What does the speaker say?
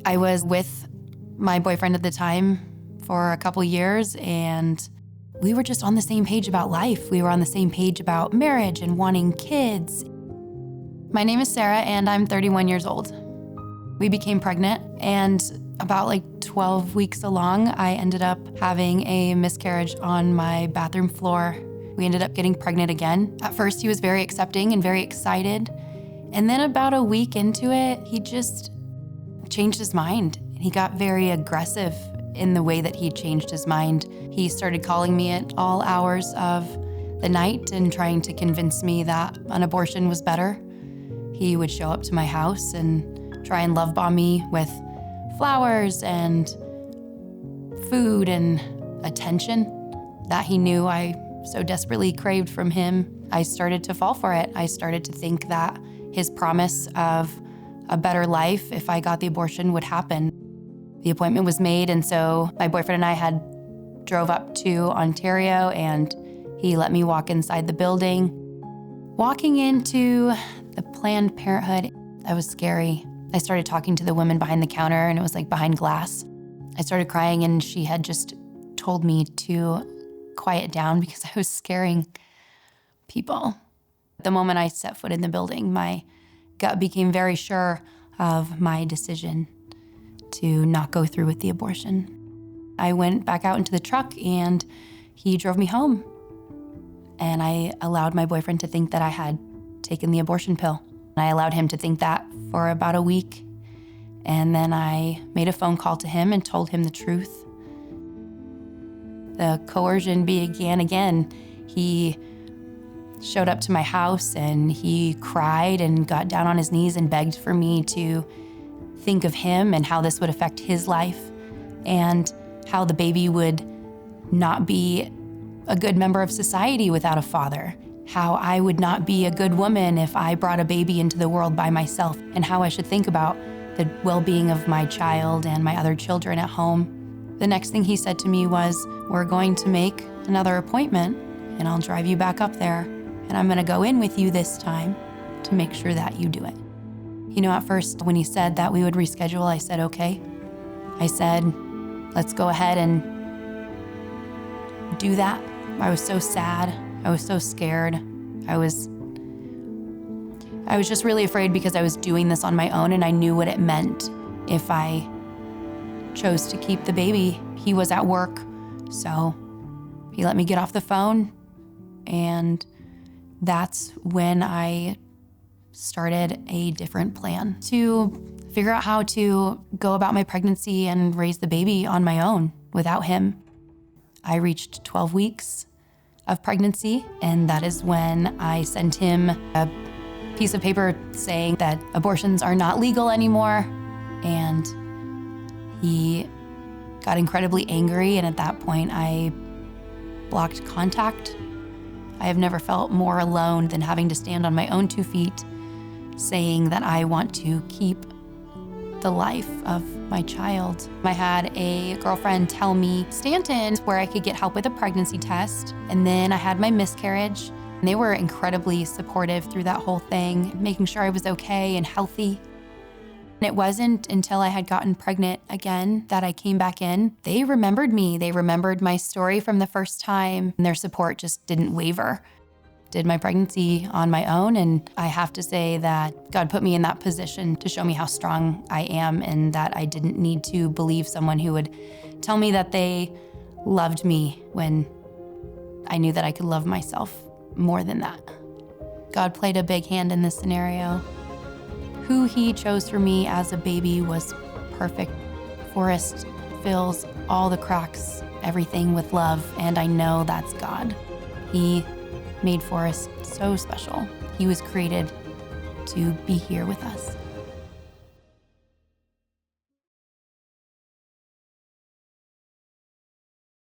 I was with my boyfriend at the time for a couple years, and we were just on the same page about life. We were on the same page about marriage and wanting kids. My name is Sarah, and I'm 31 years old. We became pregnant, and about 12 weeks along, I ended up having a miscarriage on my bathroom floor. We ended up getting pregnant again. At first, he was very accepting and very excited. And then about a week into it, he just changed his mind. He got very aggressive in the way that he changed his mind. He started calling me at all hours of the night and trying to convince me that an abortion was better. He would show up to my house and try and love bomb me with flowers and food and attention that he knew I so desperately craved from him. I started to fall for it. I started to think that his promise of a better life if I got the abortion would happen. The appointment was made, and so my boyfriend and I drove up to Ontario, and he let me walk inside the building. Walking into the Planned Parenthood, that was scary. I started talking to the woman behind the counter, and it was behind glass. I started crying, and she had just told me to quiet down because I was scaring people. The moment I set foot in the building, my gut became very sure of my decision to not go through with the abortion. I went back out into the truck, and he drove me home. And I allowed my boyfriend to think that I had taken the abortion pill. I allowed him to think that for about a week. And then I made a phone call to him and told him the truth. The coercion began again. He showed up to my house, and he cried and got down on his knees and begged for me to think of him and how this would affect his life and how the baby would not be a good member of society without a father, how I would not be a good woman if I brought a baby into the world by myself, and how I should think about the well-being of my child and my other children at home. The next thing he said to me was, "We're going to make another appointment, and I'll drive you back up there, and I'm gonna go in with you this time to make sure that you do it." At first, when he said that we would reschedule, I said, okay. I said, let's go ahead and do that. I was so sad. I was so scared. I was just really afraid because I was doing this on my own, and I knew what it meant if I chose to keep the baby. He was at work, so he let me get off the phone, and that's when I started a different plan to figure out how to go about my pregnancy and raise the baby on my own without him. I reached 12 weeks of pregnancy, and that is when I sent him a piece of paper saying that abortions are not legal anymore, and he got incredibly angry, and at that point I blocked contact. I have never felt more alone than having to stand on my own 2 feet saying that I want to keep the life of my child. I had a girlfriend tell me Stanton, where I could get help with a pregnancy test, and then I had my miscarriage. And they were incredibly supportive through that whole thing, making sure I was okay and healthy. And it wasn't until I had gotten pregnant again that I came back in. They remembered me. They remembered my story from the first time, and their support just didn't waver. Did my pregnancy on my own, and I have to say that God put me in that position to show me how strong I am, and that I didn't need to believe someone who would tell me that they loved me when I knew that I could love myself more than that. God played a big hand in this scenario. Who he chose for me as a baby was perfect. Forrest fills all the cracks, everything with love, and I know that's God. He made Forrest so special. He was created to be here with us.